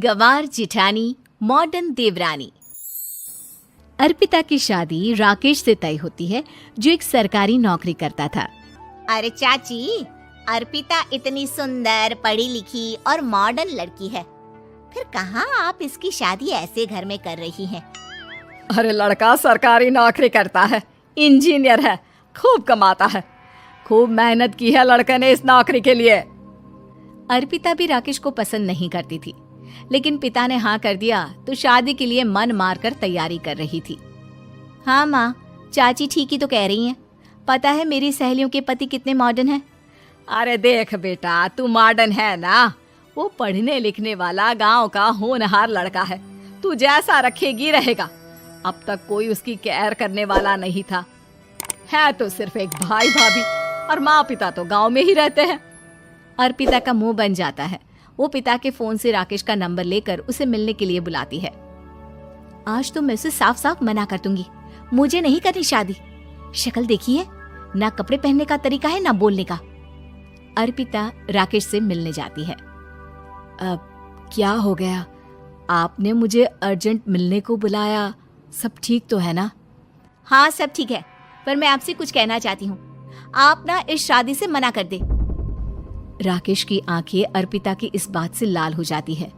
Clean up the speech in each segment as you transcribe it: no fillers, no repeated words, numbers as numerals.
गंवार जिठानी modern देवरानी। अर्पिता की शादी राकेश से तय होती है, जो एक सरकारी नौकरी करता था। अरे चाची, अर्पिता इतनी सुंदर, पढ़ी लिखी और मॉडर्न लड़की है, फिर कहाँ आप इसकी शादी ऐसे घर में कर रही हैं? अरे लड़का सरकारी नौकरी करता है, इंजीनियर है, खूब कमाता है, खूब मेहनत की है लड़के ने इस नौकरी के लिए। अर्पिता भी राकेश को पसंद नहीं करती थी, लेकिन पिता ने हाँ कर दिया तो शादी के लिए मन मारकर तैयारी कर रही थी। हाँ माँ, चाची ठीक ही तो कह रही हैं। पता है मेरी सहेलियों के पति कितने मॉडर्न हैं। अरे देख बेटा, तू मॉडर्न है ना, वो पढ़ने लिखने वाला गांव का होनहार लड़का है, तू जैसा रखेगी रहेगा। अब तक कोई उसकी केयर करने वाला नहीं था, है तो सिर्फ एक भाई भाभी, और माँ पिता तो गांव में ही रहते हैं। अर्पिता का मुंह बन जाता है। वो पिता के फोन से राकेश का नंबर लेकर उसे मिलने के लिए बुलाती है। आज तो मैं उसे साफ साफ मना कर दूंगी, मुझे नहीं करनी शादी। शक्ल देखी है ना, कपड़े पहनने का तरीका है ना बोलने का। अर्पिता राकेश से मिलने जाती है। अब क्या हो गया, आपने मुझे अर्जेंट मिलने को बुलाया, सब ठीक तो है ना? हाँ सब ठीक है, पर मैं आपसे कुछ कहना चाहती हूँ। आप ना इस शादी से मना कर दे। राकेश की आंखें अर्पिता की इस बात से लाल हो जाती है।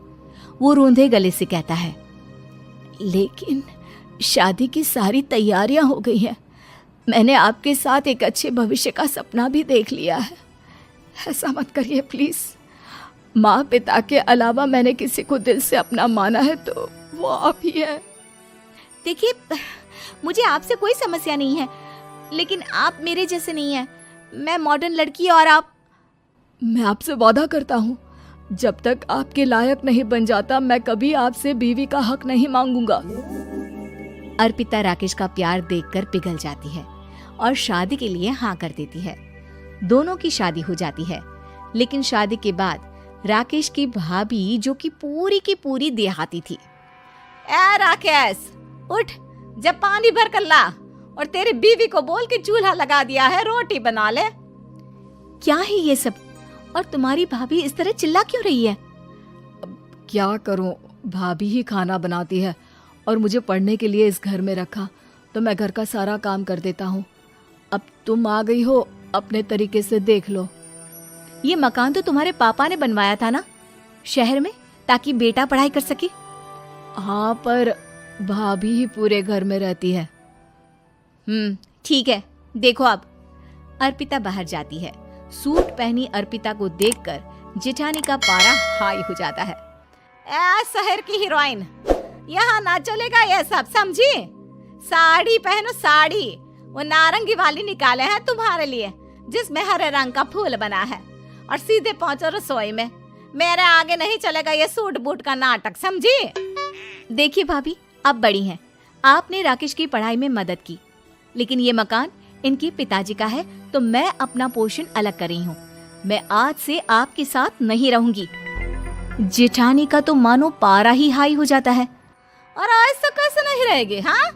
वो रूंधे गले से कहता है, लेकिन शादी की सारी तैयारियां हो गई हैं। मैंने आपके साथ एक अच्छे भविष्य का सपना भी देख लिया है। ऐसा मत करिए प्लीज। माँ पिता के अलावा मैंने किसी को दिल से अपना माना है तो वो आप ही है। देखिए, मुझे आपसे कोई समस्या नहीं है, लेकिन आप मेरे जैसे नहीं हैं। मैं मॉडर्न लड़की और आप। मैं आपसे वादा करता हूँ, जब तक आपके लायक नहीं बन जाता मैं कभी आपसे बीवी का हक नहीं मांगूंगा। अर्पिता राकेश का प्यार देखकर पिघल जाती है और शादी के लिए हाँ कर देती है। दोनों की शादी हो जाती है, लेकिन शादी के बाद राकेश की भाभी, जो कि पूरी की पूरी देहाती थी। ए राकेश, उठ, जब पानी भर कर ला, और तेरी बीवी को बोल के चूल्हा लगा दिया है, रोटी बना ले। क्या है ये सब, और तुम्हारी भाभी इस तरह चिल्ला क्यों रही है? अब क्या करूं, भाभी ही खाना बनाती है और मुझे पढ़ने के लिए इस घर में रखा, तो मैं घर का सारा काम कर देता हूँ। अब तुम आ गई हो, अपने तरीके से देख लो। ये मकान तो तुम्हारे पापा ने बनवाया था ना, शहर में, ताकि बेटा पढ़ाई कर सके। हाँ, पर भाभी ही पूरे घर में रहती है। ठीक है, देखो अब। अर्पिता बाहर जाती है। सूट पहनी अर्पिता को देखकर जेठानी का पारा हाई हो जाता है। ए शहर की हीरोइन, यहाँ ना चलेगा ये सब, समझी? साड़ी पहनो, साड़ी। वो नारंगी वाली निकाले हैं तुम्हारे लिए, जिसमें हरे रंग का फूल बना है, और सीधे पहुंचो रसोई में। मेरे आगे नहीं चलेगा ये सूट बूट का नाटक, समझी? देखिए भाभी, आप बड़ी हैं, आपने राकेश की पढ़ाई में मदद की, लेकिन ये मकान इनके पिताजी का है, तो मैं अपना पोर्शन अलग कर रही हूँ। मैं आज से आपके साथ नहीं रहूंगी। जेठानी का तो मानो पारा ही हाई हो जाता है। और ऐसा कैसे नहीं रहेगी? हाँ,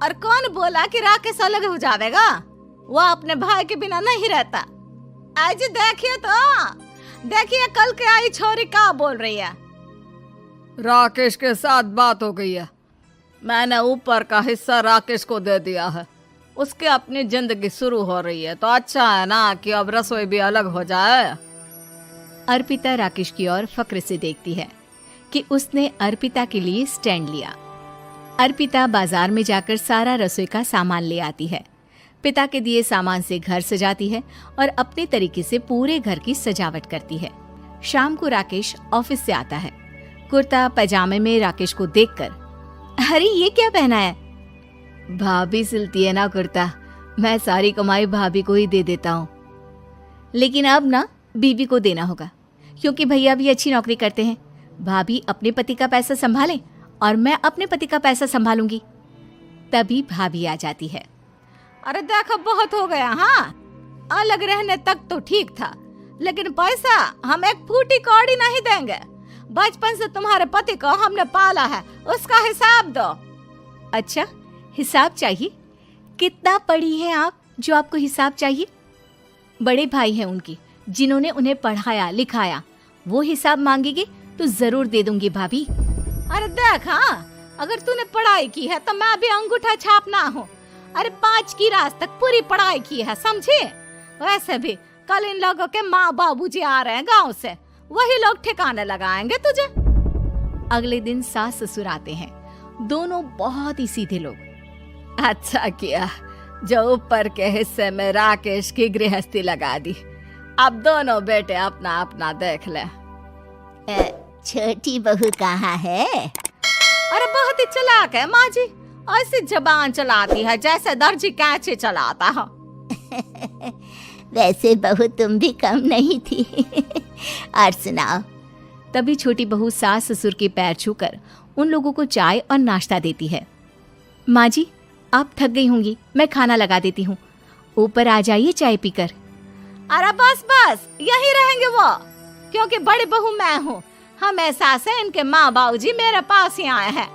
और कौन बोला कि राकेश अलग हो जाएगा? वो अपने भाई के बिना नहीं रहता। आज देखिए तो, देखिए कल के आई छोरी क्या बोल रही है। राकेश के साथ बात हो गई है, मैंने ऊपर का हिस्सा राकेश को दे दिया है, उसकी अपनी जिंदगी शुरू हो रही है, तो अच्छा है ना कि अब रसोई भी अलग हो जाए। अर्पिता राकेश की ओर फक्र से देखती है कि उसने अर्पिता के लिए स्टैंड लिया। अर्पिता बाजार में जाकर सारा रसोई का सामान ले आती है। पिता के दिए सामान से घर सजाती है और अपने तरीके से पूरे घर की सजावट करती है। शाम को राकेश ऑफिस से आता है। कुर्ता पैजामे में राकेश को देखकर, अरे ये क्या पहना है? भाभी सिलती है ना कुर्ता, मैं सारी कमाई भाभी को ही दे देता हूँ। लेकिन अब ना बीवी को देना होगा, क्योंकि भैया भी अच्छी नौकरी करते हैं। भाभी अपने पति का पैसा संभाले और मैं अपने पति का पैसा संभालूंगी। तभी भाभी आ जाती है। अरे देखो, बहुत हो गया। हाँ, अलग रहने तक तो ठीक था, लेकिन पैसा हम एक फूटी कौड़ी नहीं देंगे। बचपन से तुम्हारे पति को हमने पाला है, उसका हिसाब दो। अच्छा, हिसाब चाहिए? कितना पढ़ी हैं आप जो आपको हिसाब चाहिए? बड़े भाई हैं उनकी, जिन्होंने उन्हें पढ़ाया लिखाया, वो हिसाब मांगेंगे तो जरूर दे दूंगी भाभी। अरे देख, हाँ, अगर तूने पढ़ाई की है तो मैं भी अंगूठा छापना हूँ। अरे 5 की क्लास तक पूरी पढ़ाई की है, समझे? वैसे भी कल इन लोगों के माँ बाबूजी आ रहे हैं गांव से, वही लोग ठिकाने लगाएंगे तुझे। अगले दिन सास ससुर आते हैं, दोनों बहुत ही सीधे लोग। अच्छा किया जो ऊपर के हिस्से में राकेश की गृहस्थी लगा दी। अब दोनों बेटे अपना अपना देख ले। छोटी बहू कहाँ है? अरे बहुत ही चालाक है माँ जी, ऐसी जबान चलाती है जैसे दर्जी कैंची चलाता है। वैसे बहू तुम भी कम नहीं थी। और सुनाओ। तभी छोटी बहू सास ससुर के पैर छूकर उन लोगों को चाय और नाश्ता देती है। माँ जी, आप थक गई होंगी, मैं खाना लगा देती हूँ, ऊपर आ जाइए चाय पीकर। अरे बस बस, यही रहेंगे वो, क्योंकि बड़ी बहू मैं हूँ। हमेशा से इनके माँ बाबूजी मेरे पास ही आए हैं।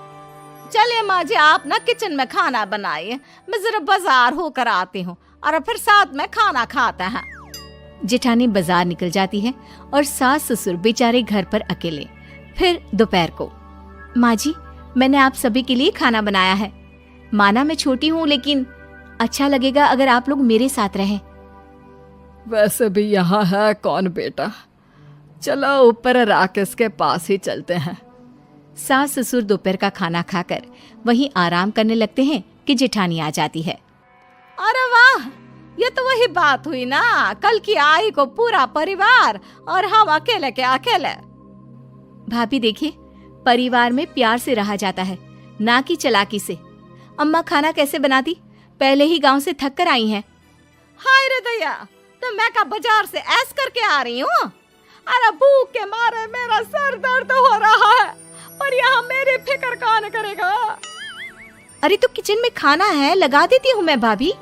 चलिए माँ जी, आप ना किचन में खाना बनाइए, मैं जरा बाजार होकर आती हूँ और फिर साथ में खाना खाते हैं। जेठानी बाजार निकल जाती है और सास ससुर बेचारे घर पर अकेले। फिर दोपहर को, माँ जी, मैंने आप सभी के लिए खाना बनाया है। माना मैं छोटी हूँ, लेकिन अच्छा लगेगा अगर आप लोग मेरे साथ रहें। वैसे भी यहाँ है कौन बेटा, चलो ऊपर राकेश के पास ही चलते हैं। सास ससुर दोपहर का खाना खाकर वहीं आराम करने लगते हैं कि जेठानी आ जाती है। अरे वाह, ये तो वही बात हुई ना, कल की आई को पूरा परिवार और हम अकेले के अकेले। भाभी देखिए, परिवार में प्यार से रहा जाता है, ना कि चालाकी से। अम्मा खाना कैसे बनाती, पहले ही गांव से थक कर आई हैं। हाय रे दया, तो मैं का बाजार से ऐस करके आ रही हूँ। अरे भूख के मारे मेरा सर दर्द हो रहा है, पर यहाँ मेरी फिक्र कौन करेगा। अरे तो किचन में खाना है, लगा देती हूँ मैं भाभी।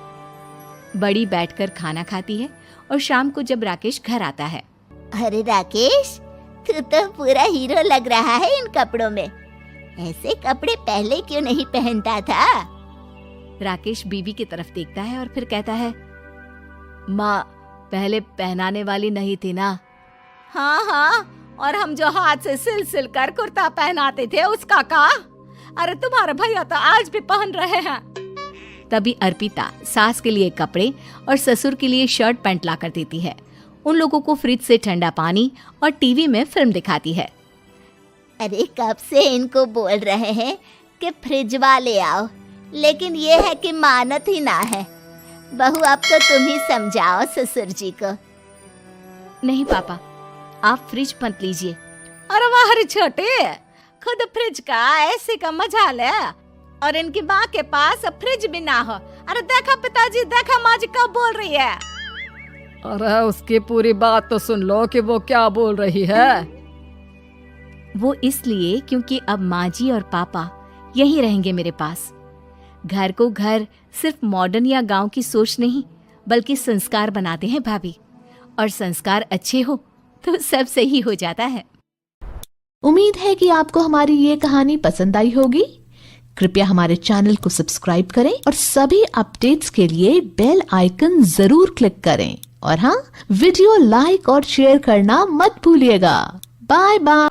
बड़ी बैठकर खाना खाती है और शाम को जब राकेश घर आता है। अरे राकेश, तू तो पूरा हीरो लग रहा है इन कपड़ों में। ऐसे कपड़े पहले क्यों नहीं पहनता था? राकेश बीवी की तरफ देखता है और फिर कहता है, माँ, पहले पहनाने वाली नहीं थी ना। हाँ हाँ, और हम जो हाथ से सिल सिल कर कुर्ता पहनाते थे उसका का? अरे तुम्हारे भैया तो आज भी पहन रहे हैं। तभी अर्पिता सास के लिए कपड़े और ससुर के लिए शर्ट पैंट ला कर देती है। उन लोगों को फ्रिज से ठंडा पानी और टीवी में फिल्म दिखाती है। अरे कब से इनको बोल रहे हैं कि फ्रिज वाले आओ, लेकिन ये है कि मानत ही ना है। बहू, अब तो तुम ही समझाओ ससुर जी को। नहीं पापा, आप फ्रिज मत लीजिए। अरे वाह रे छोटे, खुद फ्रिज का ऐसे का मजा ले, और इनकी माँ के पास फ्रिज भी ना हो। अरे देखा पिताजी, देखा माँ जी कब बोल रही है। अरे उसकी पूरी बात तो सुन लो कि वो क्या बोल रही है। वो इसलिए क्योंकि अब माँ जी और पापा यहीं रहेंगे मेरे पास। घर को घर सिर्फ मॉडर्न या गांव की सोच नहीं, बल्कि संस्कार बनाते हैं भाभी, और संस्कार अच्छे हो तो सब सही हो जाता है। उम्मीद है कि आपको हमारी ये कहानी पसंद आई होगी। कृपया हमारे चैनल को सब्सक्राइब करें और सभी अपडेट्स के लिए बेल आइकन जरूर क्लिक करें। और हाँ, वीडियो लाइक और शेयर करना मत भूलिएगा। Bye bye.